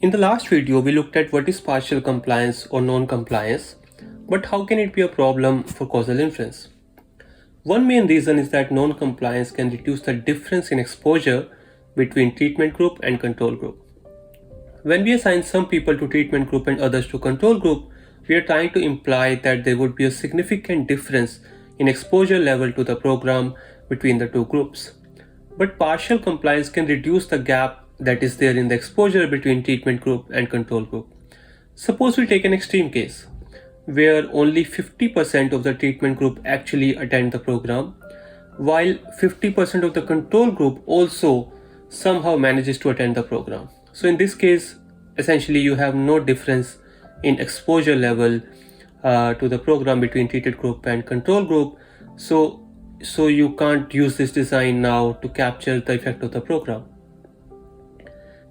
In the last video, we looked at what is partial compliance or non-compliance, but how can it be a problem for causal inference? One main reason is that non-compliance can reduce the difference in exposure between treatment group and control group. When we assign some people to treatment group and others to control group, we are trying to imply that there would be a significant difference in exposure level to the program between the two groups. But partial compliance can reduce the gap that is there in the exposure between treatment group and control group. Suppose we take an extreme case where only 50% of the treatment group actually attend the program, while 50% of the control group also somehow manages to attend the program. So in this case, essentially you have no difference in exposure level to the program between treated group and control group. So you can't use this design now to capture the effect of the program.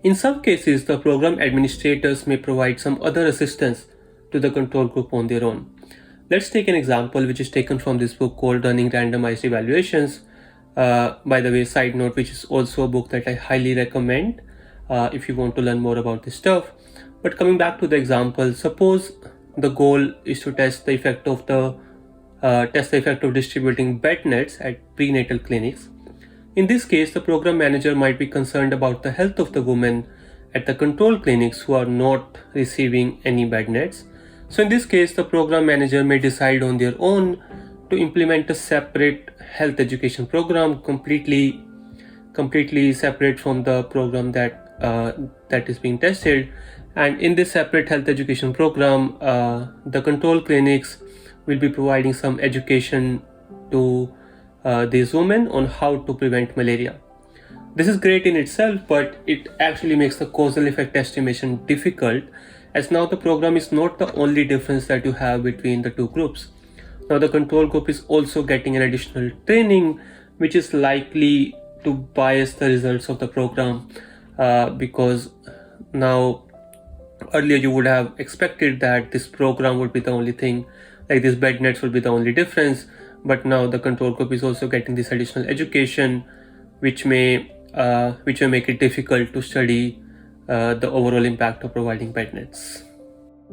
In some cases, the program administrators may provide some other assistance to the control group on their own. Let's take an example which is taken from this book called Running Randomized Evaluations. By the way, side note, which is also a book that I highly recommend if you want to learn more about this stuff. But coming back to the example, suppose the goal is to test the effect of distributing bed nets at prenatal clinics. In this case, the program manager might be concerned about the health of the women at the control clinics who are not receiving any bed nets. So in this case, the program manager may decide on their own to implement a separate health education program, completely separate from the program that is being tested. And in this separate health education program, the control clinics will be providing some education to these women on how to prevent malaria. This is great in itself, but it actually makes the causal effect estimation difficult, as now the program is not the only difference that you have between the two groups. Now the control group is also getting an additional training, which is likely to bias the results of the program because now earlier you would have expected that this program would be the only thing, like these bed nets would be the only difference, but now the control group is also getting this additional education, which may make it difficult to study the overall impact of providing bed nets.